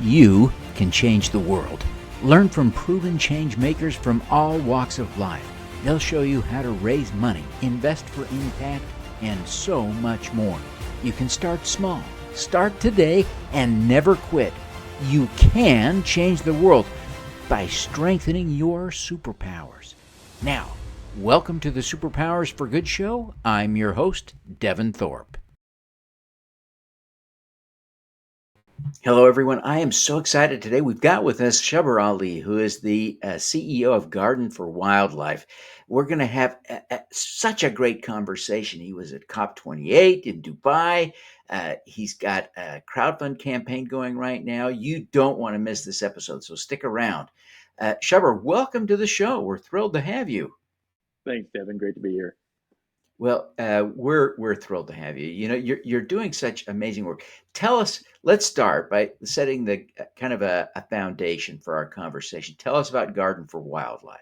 You can change the world. Learn from proven change makers from all walks of life. They'll show you how to raise money, invest for impact, and so much more. You can start small. Start today and never quit. You can change the world by strengthening your superpowers. Now, welcome to the Superpowers for Good show. I'm your host, Devin Thorpe. Hello, everyone. I am so excited today. We've got with us Shubber Ali, who is the CEO of Garden for Wildlife. We're going to have such a great conversation. He was at COP28 in Dubai. He's got a crowdfund campaign going right now. You don't want to miss this episode, so stick around. Shubber, welcome to the show. We're thrilled to have you. Thanks, Devin. Great to be here. Well, we're thrilled to have you. You know, you're doing such amazing work. Tell us. Let's start by setting the kind of a foundation for our conversation. Tell us about Garden for Wildlife.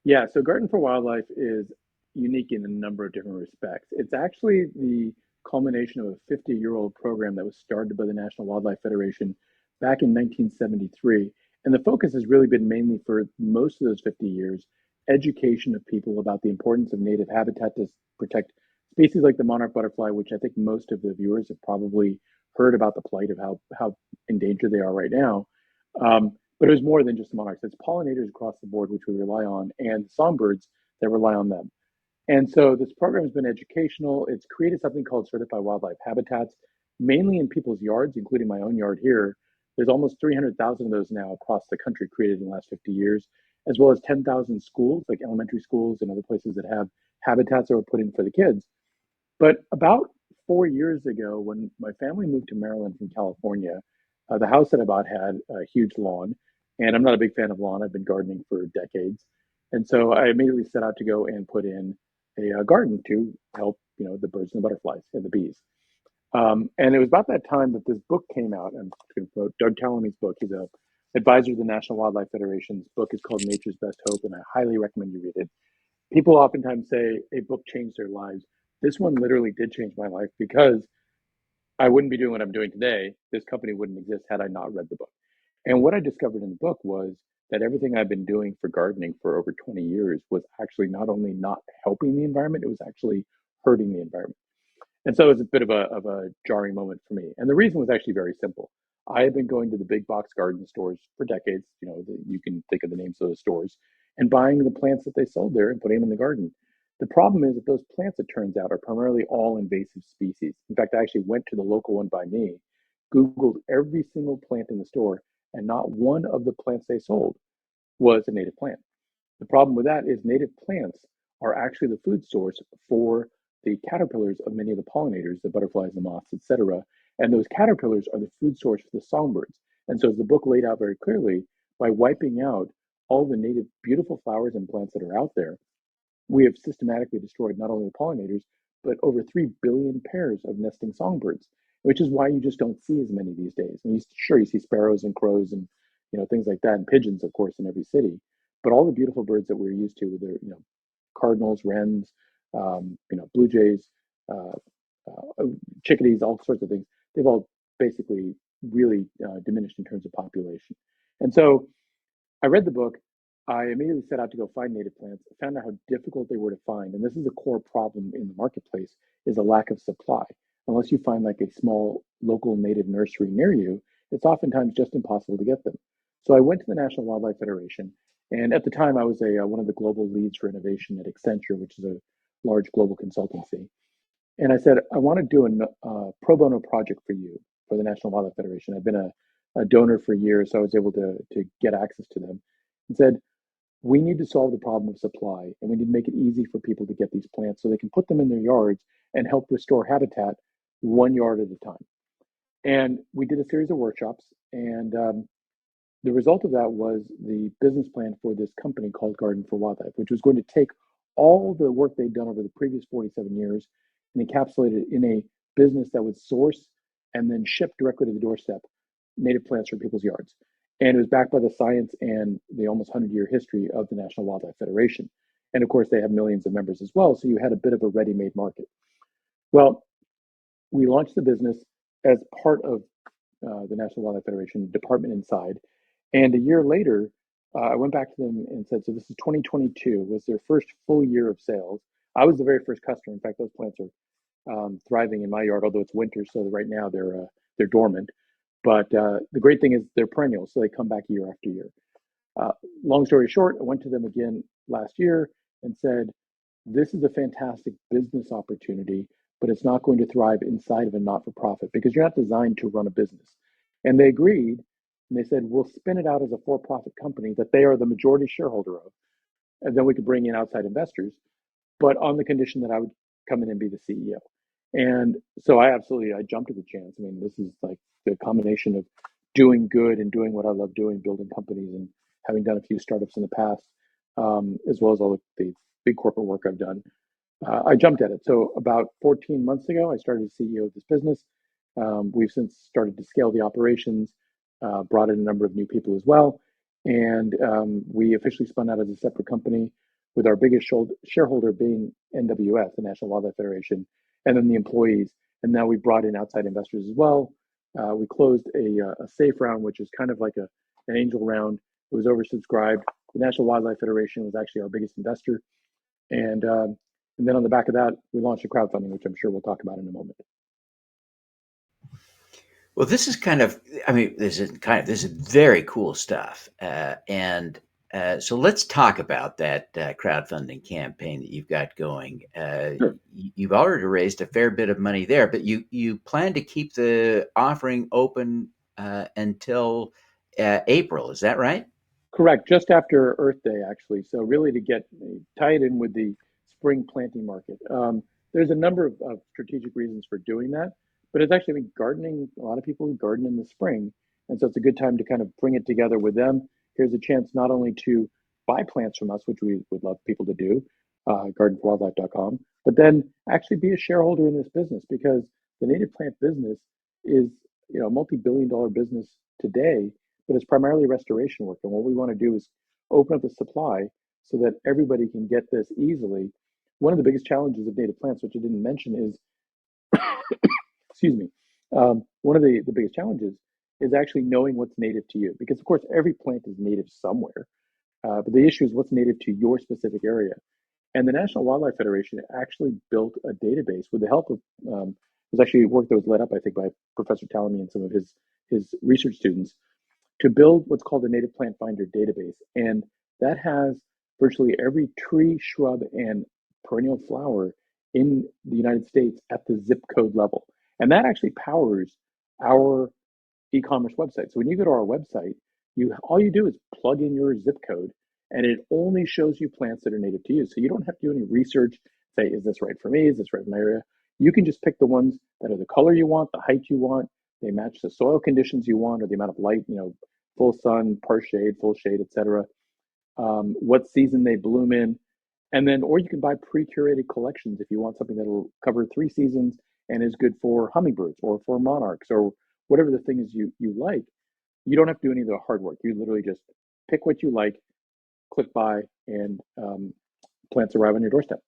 Yeah, so Garden for Wildlife is unique in a number of different respects. It's actually the culmination of a 50-year-old program that was started by the National Wildlife Federation back in 1973. And the focus has really been mainly for most of those 50 years, education of people about the importance of native habitat to protect species like the monarch butterfly, which I think most of the viewers have probably heard about the plight of how endangered they are right now. But it was more than just the monarchs. It's pollinators across the board, which we rely on, and songbirds that rely on them. And so this program has been educational. It's created something called certified wildlife habitats, mainly in people's yards, including my own yard here. There's almost 300,000 of those now across the country created in the last 50 years, as well as 10,000 schools, like elementary schools and other places that have habitats that were put in for the kids. But about 4 years ago, when my family moved to Maryland from California, the house that I bought had a huge lawn, and I'm not a big fan of lawn. I've been gardening for decades, and so I immediately set out to go and put in a garden to help, the birds and the butterflies and the bees. And it was about that time that this book came out. I'm going to quote Doug Tallamy's book. He's a advisor to the National Wildlife Federation's book is called Nature's Best Hope, and I highly recommend you read it. People oftentimes say a book changed their lives. This one literally did change my life because I wouldn't be doing what I'm doing today. This company wouldn't exist had I not read the book. And what I discovered in the book was that everything I've been doing for gardening for over 20 years was actually not only not helping the environment, it was actually hurting the environment. And so it was a bit of a jarring moment for me. And the reason was actually very simple. I had been going to the big box garden stores for decades, you can think of the names of those stores, and buying the plants that they sold there and putting them in the garden. The problem is that those plants, it turns out, are primarily all invasive species. In fact, I actually went to the local one by me, Googled every single plant in the store, and not one of the plants they sold was a native plant. The problem with that is native plants are actually the food source for the caterpillars of many of the pollinators, the butterflies, the moths, etc. And those caterpillars are the food source for the songbirds. And so as the book laid out very clearly, by wiping out all the native beautiful flowers and plants that are out there, we have systematically destroyed not only the pollinators, but over 3 billion pairs of nesting songbirds, which is why you just don't see as many these days. And you see sparrows and crows and things like that, and pigeons, of course, in every city. But all the beautiful birds that we're used to, whether cardinals, wrens, blue jays, uh, chickadees, all sorts of things, they've all basically really diminished in terms of population. And so I read the book. I immediately set out to go find native plants. I found out how difficult they were to find. And this is a core problem in the marketplace is a lack of supply. Unless you find like a small local native nursery near you, it's oftentimes just impossible to get them. So I went to the National Wildlife Federation. And at the time, I was one of the global leads for innovation at Accenture, which is a large global consultancy. And I said, I want to do a pro bono project for you, for the National Wildlife Federation. I've been a donor for years, so I was able to get access to them. And said, we need to solve the problem of supply, and we need to make it easy for people to get these plants so they can put them in their yards and help restore habitat 1 yard at a time. And we did a series of workshops, and the result of that was the business plan for this company called Garden for Wildlife, which was going to take all the work they'd done over the previous 47 years and encapsulate it in a business that would source and then ship directly to the doorstep native plants from people's yards. And it was backed by the science and the almost 100-year history of the National Wildlife Federation. And of course, they have millions of members as well. So you had a bit of a ready-made market. Well, we launched the business as part of the National Wildlife Federation department inside. And a year later, I went back to them and said, so this is 2022, was their first full year of sales. I was the very first customer. In fact, those plants are thriving in my yard, although it's winter, so right now they're dormant. But the great thing is they're perennial, so they come back year after year. Uh, Long story short, I went to them again last year and said, this is a fantastic business opportunity, but it's not going to thrive inside of a not for profit because you're not designed to run a business. And they agreed, and they said, we'll spin it out as a for profit company that they are the majority shareholder of. And then we could bring in outside investors, but on the condition that I would come in and be the CEO. And so I jumped at the chance. I mean, this is like the combination of doing good and doing what I love doing, building companies and having done a few startups in the past, as well as all the big corporate work I've done. I jumped at it. So about 14 months ago, I started as CEO of this business. We've since started to scale the operations, brought in a number of new people as well, and we officially spun out as a separate company with our biggest shareholder being NWF, the National Wildlife Federation, and then the employees. And now we brought in outside investors as well. We closed a safe round, which is kind of like an angel round. It was oversubscribed. The National Wildlife Federation was actually our biggest investor. And then on the back of that, we launched a crowdfunding, which I'm sure we'll talk about in a moment. Well, this is kind of, I mean, this is very cool stuff. And so let's talk about that crowdfunding campaign that you've got going. Sure. You've already raised a fair bit of money there, but you plan to keep the offering open until April. Is that right? Correct. Just after Earth Day, actually. So really to get tie it in with the spring planting market. There's a number of strategic reasons for doing that, but it's actually, I mean, gardening, a lot of people garden in the spring. And so it's a good time to kind of bring it together with them. Here's a chance not only to buy plants from us, which we would love people to do, gardenforwildlife.com, but then actually be a shareholder in this business because the native plant business is, a multi-billion-dollar business today, but it's primarily restoration work. And what we want to do is open up the supply so that everybody can get this easily. One of the biggest challenges of native plants, which I didn't mention, is, excuse me, one of the biggest challenges is actually knowing what's native to you. Because, of course, every plant is native somewhere. But the issue is what's native to your specific area. And the National Wildlife Federation actually built a database with the help of, it was actually work that was led up, I think, by Professor Tallamy and some of his research students to build what's called a native plant finder database. And that has virtually every tree, shrub, and perennial flower in the United States at the zip code level. And that actually powers our e-commerce website. So when you go to our website, all you do is plug in your zip code and it only shows you plants that are native to you. So you don't have to do any research, say, is this right for me? Is this right for my area? You can just pick the ones that are the color you want, the height you want, they match the soil conditions you want or the amount of light, full sun, part shade, full shade, etc. What season they bloom in. And then, or you can buy pre-curated collections if you want something that'll cover 3 seasons and is good for hummingbirds or for monarchs or whatever the thing is you like. You don't have to do any of the hard work. You literally just pick what you like, click buy, and plants arrive on your doorstep.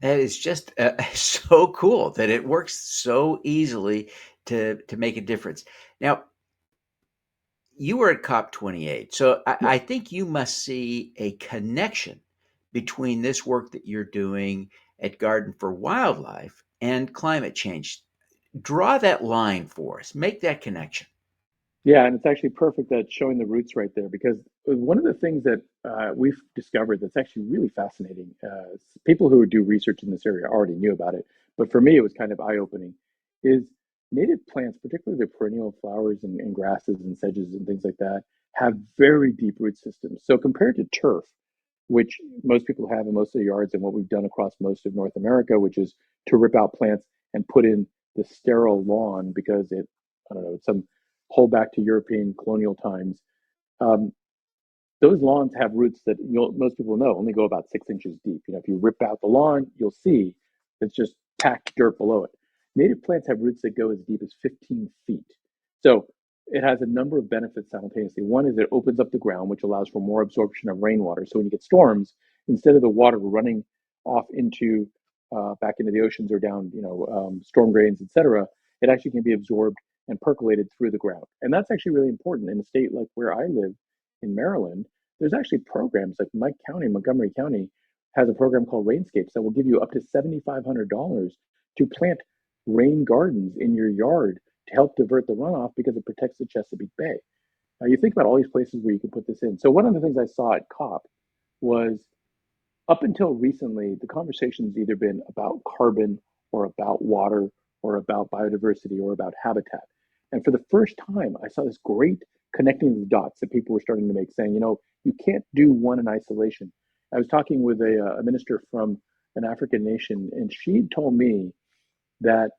That is just so cool that it works so easily to make a difference. Now, you were at COP28, so Yeah. I think you must see a connection between this work that you're doing at Garden for Wildlife and climate change. Draw that line for us. Make that connection. Yeah, and it's actually perfect that showing the roots right there because one of the things that we've discovered that's actually really fascinating, people who do research in this area already knew about it, but for me it was kind of eye-opening, is native plants, particularly the perennial flowers and grasses and sedges and things like that, have very deep root systems. So compared to turf, which most people have in most of their yards and what we've done across most of North America, which is to rip out plants and put in the sterile lawn because I don't know, it's some hold back to European colonial times. Um, those lawns have roots that most people know only go about 6 inches deep. If you rip out the lawn, you'll see it's just packed dirt below it. Native plants have roots that go as deep as 15 feet. So it has a number of benefits simultaneously. One is it opens up the ground, which allows for more absorption of rainwater. So when you get storms, instead of the water running off into back into the oceans or down, storm drains, etc., it actually can be absorbed and percolated through the ground. And that's actually really important in a state like where I live in Maryland. There's actually programs like my county, Montgomery County, has a program called Rainscapes that will give you up to $7,500 to plant rain gardens in your yard to help divert the runoff because it protects the Chesapeake Bay. Now you think about all these places where you can put this in. So one of the things I saw at COP was up until recently, the conversation's either been about carbon or about water or about biodiversity or about habitat. And for the first time, I saw this great connecting the dots that people were starting to make, saying, you can't do one in isolation. I was talking with a minister from an African nation, and she told me that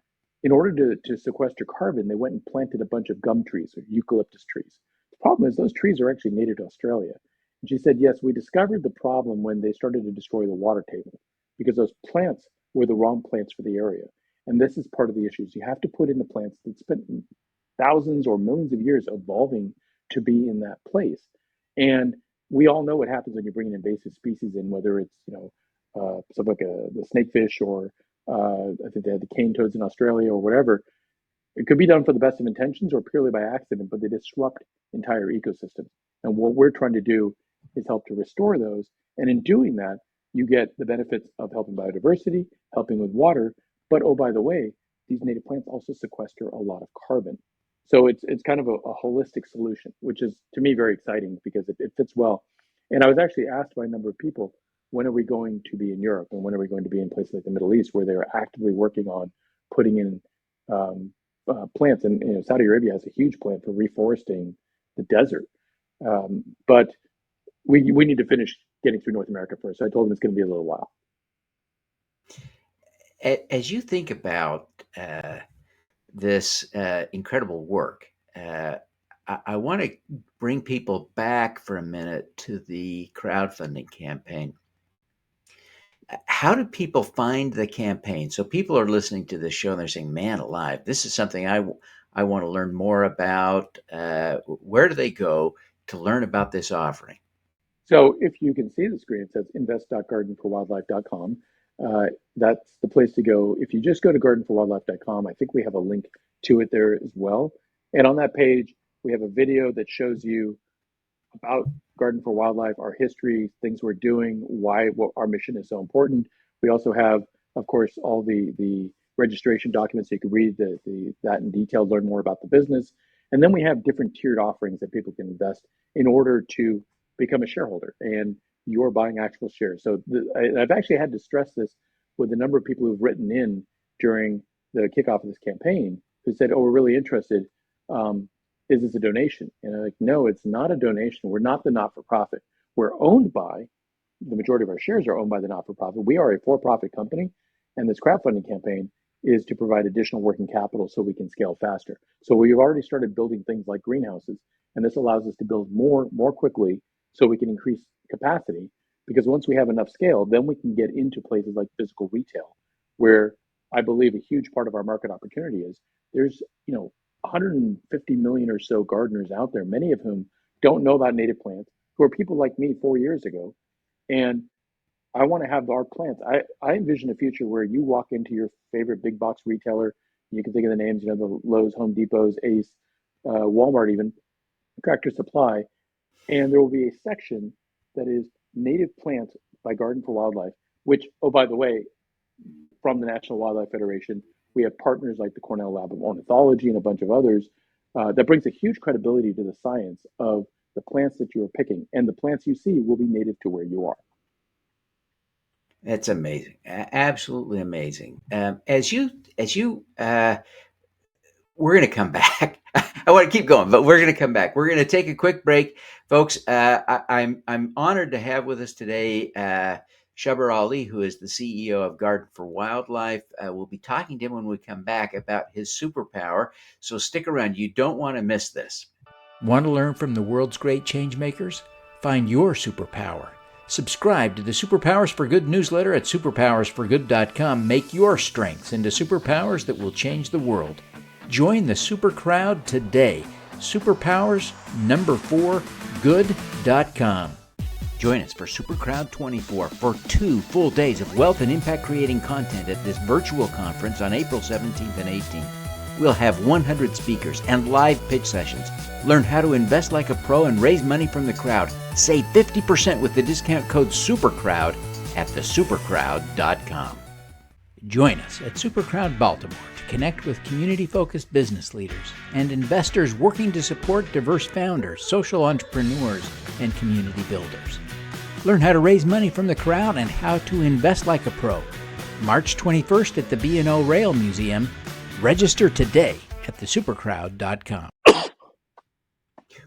in order to sequester carbon, they went and planted a bunch of gum trees or eucalyptus trees. The problem is those trees are actually native to Australia. And she said, yes, we discovered the problem when they started to destroy the water table because those plants were the wrong plants for the area. And this is part of the issues. You have to put in the plants that spent thousands or millions of years evolving to be in that place. And we all know what happens when you bring an invasive species in, whether it's, something like the snakefish or I think they had the cane toads in Australia or whatever. It could be done for the best of intentions or purely by accident, but they disrupt entire ecosystems. And what we're trying to do is help to restore those. And in doing that, you get the benefits of helping biodiversity, helping with water. But oh, by the way, these native plants also sequester a lot of carbon. So it's kind of a holistic solution, which is to me very exciting because it fits well. And I was actually asked by a number of people, when are we going to be in Europe and when are we going to be in places like the Middle East where they're actively working on putting in plants? And Saudi Arabia has a huge plan for reforesting the desert. But we need to finish getting through North America first. So I told them it's going to be a little while. As you think about this incredible work, I want to bring people back for a minute to the crowdfunding campaign. How do people find the campaign? So people are listening to this show and they're saying, man alive, this is something I want to learn more about. Where do they go to learn about this offering? So if you can see the screen, it says invest.gardenforwildlife.com. That's the place to go. If you just go to gardenforwildlife.com, I think we have a link to it there as well. And on that page, we have a video that shows you about Garden for Wildlife, our history, things we're doing, what our mission is so important. We also have, of course, all the registration documents so you can read that in detail, learn more about the business. And then we have different tiered offerings that people can invest in order to become a shareholder, and you're buying actual shares. So I've actually had to stress this with a number of people who've written in during the kickoff of this campaign who said, oh, we're really interested. Is this a donation? And I'm like, no, it's not a donation. We're not the not-for-profit. We're owned by, the majority of our shares are owned by the not-for-profit. We are a for-profit company, and this crowdfunding campaign is to provide additional working capital so we can scale faster. So we've already started building things like greenhouses, and this allows us to build more quickly so we can increase capacity, because once we have enough scale, then we can get into places like physical retail, where I believe a huge part of our market opportunity is. There's 150 million or so gardeners out there, many of whom don't know about native plants, who are people like me 4 years ago. And I want to have our plants. I envision a future where you walk into your favorite big box retailer, you can think of the names, the Lowe's, Home Depots, Ace, Walmart even, Tractor Supply, and there will be a section that is native plants by Garden for Wildlife, which, oh, by the way, from the National Wildlife Federation, we have partners like the Cornell Lab of Ornithology and a bunch of others. That brings a huge credibility to the science of the plants that you are picking, and the plants you see will be native to where you are. That's amazing, absolutely amazing. As you, we're going to come back. I want to keep going, but we're going to come back. We're going to take a quick break, folks. I'm honored to have with us today Shubber Ali, who is the CEO of Garden for Wildlife. We'll be talking to him when we come back about his superpower. So stick around. You don't want to miss this. Want to learn from the world's great change makers? Find your superpower. Subscribe to the Superpowers for Good newsletter at superpowersforgood.com. Make your strengths into superpowers that will change the world. Join the super crowd today. Superpowers4good.com. Join us for Supercrowd 24 for 2 full days of wealth and impact creating content at this virtual conference on April 17th and 18th. We'll have 100 speakers and live pitch sessions. Learn how to invest like a pro and raise money from the crowd. Save 50% with the discount code SUPERCROWD at thesupercrowd.com. Join us at Supercrowd Baltimore to connect with community-focused business leaders and investors working to support diverse founders, social entrepreneurs, and community builders. Learn how to raise money from the crowd and how to invest like a pro. March 21st at the B&O Rail Museum. Register today at thesupercrowd.com.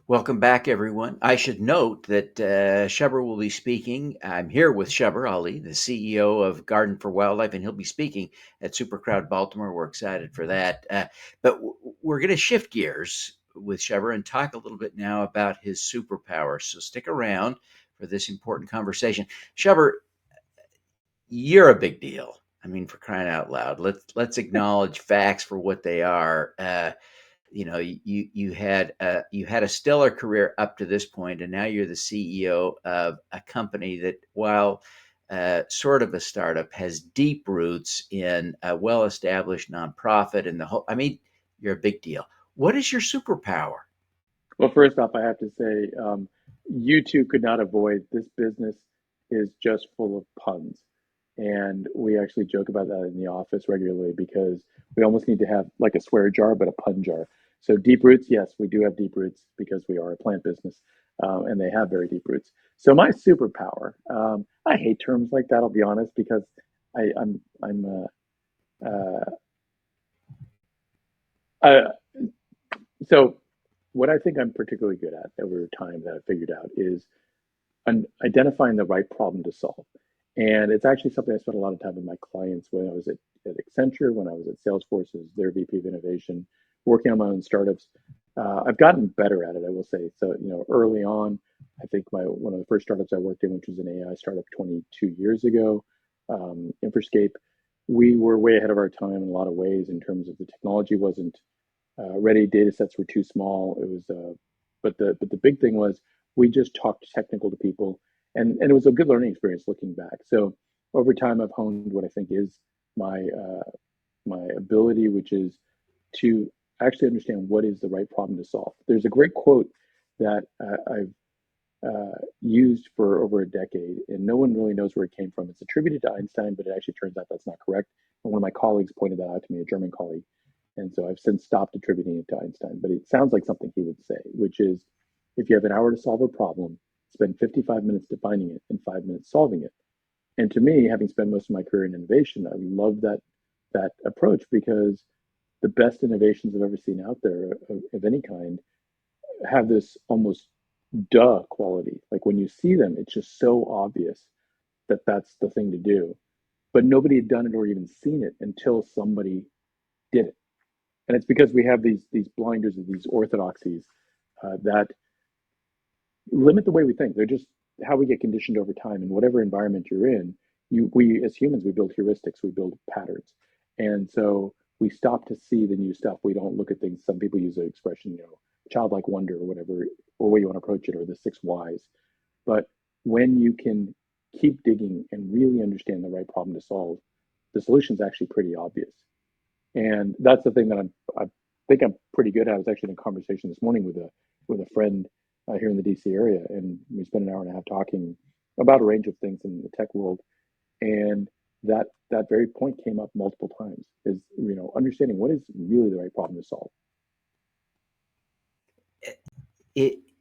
Welcome back, everyone. I should note that Shubber will be speaking. I'm here with Shubber Ali, the CEO of Garden for Wildlife, and he'll be speaking at Supercrowd Baltimore. We're excited for that. But we're going to shift gears with Shubber and talk a little bit now about his superpowers. So stick around for this important conversation. Shubber, you're a big deal. I mean, for crying out loud, let's acknowledge facts for what they are. You had a stellar career up to this point, and now you're the CEO of a company that, while sort of a startup, has deep roots in a well-established nonprofit and the whole. I mean, you're a big deal. What is your superpower? Well, first off, I have to say, you two could not avoid this business is just full of puns. And we actually joke about that in the office regularly because we almost need to have like a swear jar, but a pun jar. So deep roots, yes, we do have deep roots because we are a plant business, and they have very deep roots. So my superpower, I hate terms like that. I'll be honest, because I'm so what I think I'm particularly good at over time that I figured out is identifying the right problem to solve. And it's actually something I spent a lot of time with my clients when I was at Accenture, when I was at Salesforce as their VP of innovation, working on my own startups. I've gotten better at it, I will say. So, early on, I think one of the first startups I worked in, which was an AI startup 22 years ago, Infoscape, we were way ahead of our time in a lot of ways in terms of the technology wasn't ready, data sets were too small. It was, but the big thing was we just talked technical to people, and it was a good learning experience looking back. So over time, I've honed what I think is my my ability, which is to actually understand what is the right problem to solve. There's a great quote that I've used for over a decade, and no one really knows where it came from. It's attributed to Einstein, but it actually turns out that's not correct. And one of my colleagues pointed that out to me, a German colleague. And so I've since stopped attributing it to Einstein, but it sounds like something he would say, which is if you have an hour to solve a problem, spend 55 minutes defining it and 5 minutes solving it. And to me, having spent most of my career in innovation, I love that approach because the best innovations I've ever seen out there of any kind have this almost duh quality. Like when you see them, it's just so obvious that that's the thing to do. But nobody had done it or even seen it until somebody did it. And it's because we have these blinders of these orthodoxies that limit the way we think. They're just how we get conditioned over time. In whatever environment you're in, we as humans, we build heuristics, we build patterns. And so we stop to see the new stuff. We don't look at things. Some people use the expression, childlike wonder or whatever, or way you want to approach it, or the 6 whys. But when you can keep digging and really understand the right problem to solve, the solution is actually pretty obvious. And that's the thing that I think I'm pretty good at. I was actually in a conversation this morning with a friend here in the DC area, and we spent an hour and a half talking about a range of things in the tech world. And that very point came up multiple times: is understanding what is really the right problem to solve.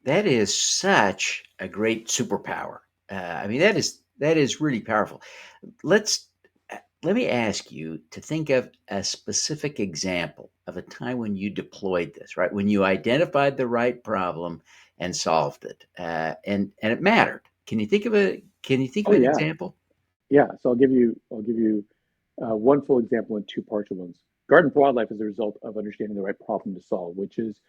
That is such a great superpower. I mean, that is really powerful. Let me ask you to think of a specific example of a time when you deployed this, right? When you identified the right problem and solved it, and it mattered. Can you think of an example? Yeah. So I'll give you one full example and 2 partial ones. Garden for Wildlife is a result of understanding the right problem to solve, which is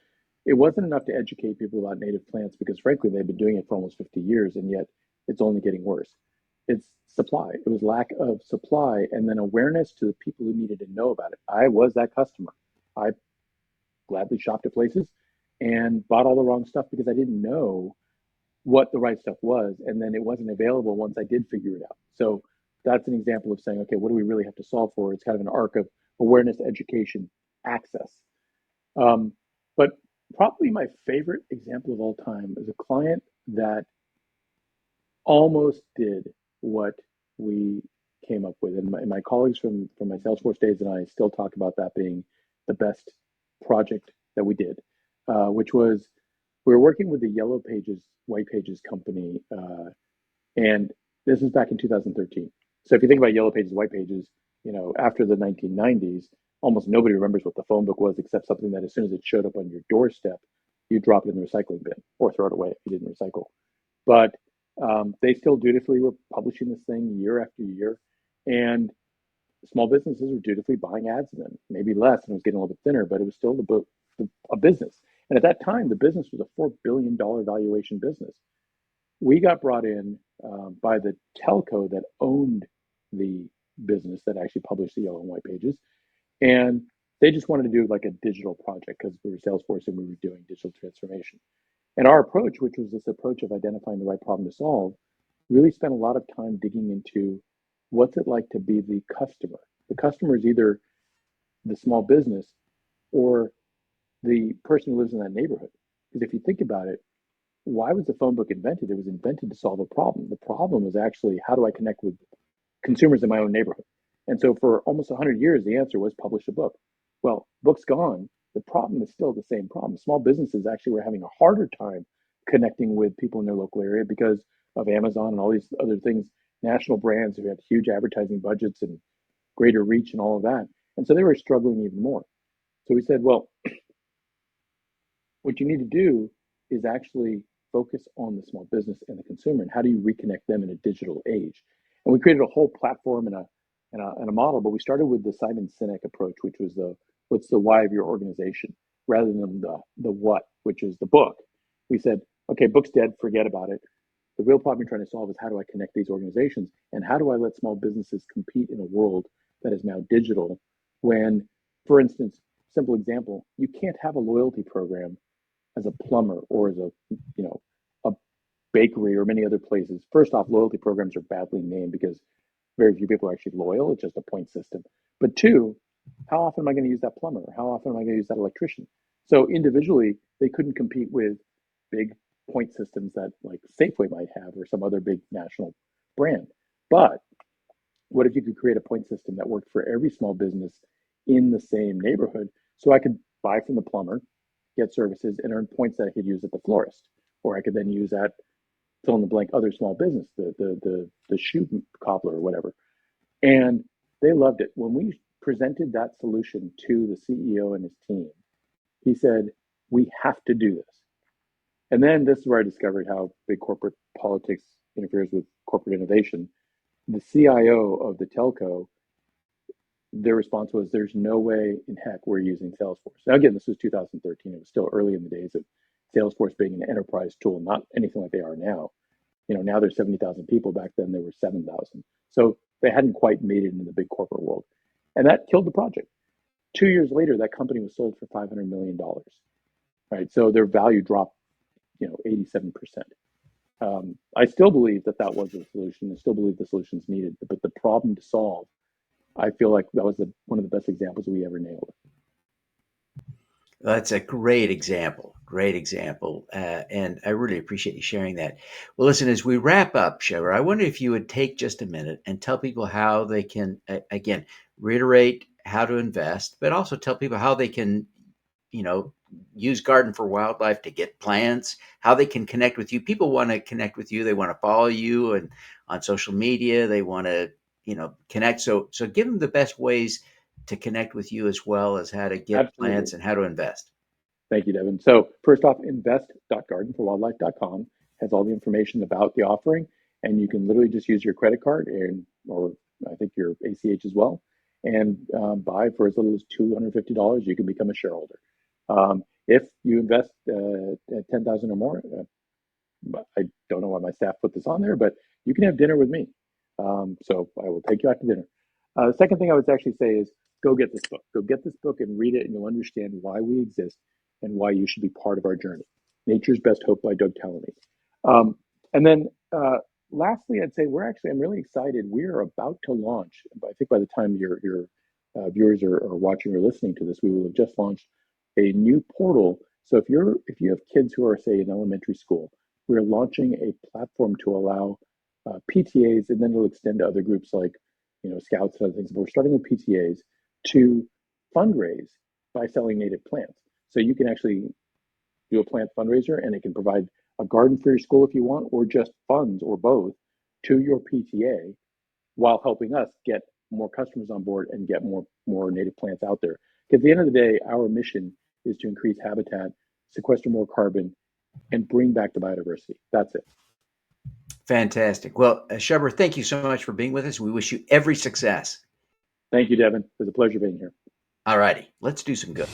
it wasn't enough to educate people about native plants because frankly they've been doing it for almost 50 years, and yet it's only getting worse. It's supply. It was lack of supply, and then awareness to the people who needed to know about it. I was that customer. I gladly shopped at places and bought all the wrong stuff because I didn't know what the right stuff was, and then it wasn't available once I did figure it out. So that's an example of saying, okay, what do we really have to solve for? It's kind of an arc of awareness, education, access. But probably my favorite example of all time is a client that almost did what we came up with. And my colleagues from my Salesforce days and I still talk about that being the best project that we did, which was we were working with the Yellow Pages, White Pages company, and this is back in 2013. So if you think about Yellow Pages, White Pages, after the 1990s, almost nobody remembers what the phone book was except something that as soon as it showed up on your doorstep, you drop it in the recycling bin or throw it away if you didn't recycle. But they still dutifully were publishing this thing year after year, and small businesses were dutifully buying ads in them. Maybe less, and it was getting a little bit thinner, but it was still a business. And at that time, the business was a $4 billion valuation business. We got brought in by the telco that owned the business that actually published the Yellow and White Pages, and they just wanted to do like a digital project because we were Salesforce and we were doing digital transformation. And our approach, which was this approach of identifying the right problem to solve, really spent a lot of time digging into what's it like to be the customer. The customer is either the small business or the person who lives in that neighborhood. Because if you think about it, why was the phone book invented? It was invented to solve a problem. The problem was actually, how do I connect with consumers in my own neighborhood? And so for almost 100 years, the answer was publish a book. Well, book's gone. The problem is still the same problem. Small businesses actually were having a harder time connecting with people in their local area because of Amazon and all these other things, national brands who had huge advertising budgets and greater reach and all of that. And so they were struggling even more. So we said, well, what you need to do is actually focus on the small business and the consumer and how do you reconnect them in a digital age. And we created a whole platform and a model, but we started with the Simon Sinek approach, which was what's the why of your organization, rather than the what, which is the book. We said, okay, book's dead, forget about it. The real problem you're trying to solve is how do I connect these organizations and how do I let small businesses compete in a world that is now digital when, for instance, simple example, you can't have a loyalty program as a plumber or as a bakery or many other places. First off, loyalty programs are badly named because very few people are actually loyal. It's just a point system. But two, how often am I going to use that plumber? How often am I going to use that electrician? So individually, they couldn't compete with big point systems that like Safeway might have or some other big national brand. But what if you could create a point system that worked for every small business in the same neighborhood? So I could buy from the plumber, get services, and earn points that I could use at the florist, or I could then use at fill in the blank other small business, the shoe cobbler or whatever. And they loved it. When we presented that solution to the CEO and his team, he said, we have to do this. And then this is where I discovered how big corporate politics interferes with corporate innovation. The CIO of the telco, their response was, there's no way in heck we're using Salesforce. Now, again, this was 2013. It was still early in the days of Salesforce being an enterprise tool, not anything like they are now. Now there's 70,000 people. Back then there were 7,000. So they hadn't quite made it into the big corporate world. And that killed the project. 2 years later, that company was sold for $500 million, right? So their value dropped, 87%. I still believe that was a solution. I still believe the solution's needed, but the problem to solve, I feel like that was one of the best examples we ever nailed. That's a great example. Great example. And I really appreciate you sharing that. Well, listen, as we wrap up, Shubber, I wonder if you would take just a minute and tell people how they can, again, reiterate how to invest, but also tell people how they can, use Garden for Wildlife to get plants, how they can connect with you. People want to connect with you. They want to follow you and on social media. They want to, connect. So give them the best ways to connect with you as well as how to get Absolutely. plants and how to invest. Thank you, Devin. So first off, invest.gardenforwildlife.com has all the information about the offering, and you can literally just use your credit card or I think your ACH as well, and buy for as little as $250. You can become a shareholder. If you invest at 10,000 or more, I don't know why my staff put this on there, but you can have dinner with me. So I will take you out to dinner. The second thing I would actually say is go get this book. Go get this book and read it, and you'll understand why we exist and why you should be part of our journey. Nature's Best Hope by Doug Tallamy. And then lastly, I'd say I'm really excited. We are about to launch. I think by the time your viewers are watching or listening to this, we will have just launched a new portal. So if you have kids who are, say, in elementary school, we're launching a platform to allow PTAs, and then it'll extend to other groups like, scouts and other things. But we're starting with PTAs to fundraise by selling native plants. So you can actually do a plant fundraiser, and it can provide a garden for your school if you want, or just funds or both to your PTA, while helping us get more customers on board and get more native plants out there. Because at the end of the day, our mission is to increase habitat, sequester more carbon, and bring back the biodiversity. That's it. Fantastic. Well, Shubber, thank you so much for being with us. We wish you every success. Thank you, Devin. It was a pleasure being here. All righty, let's do some good.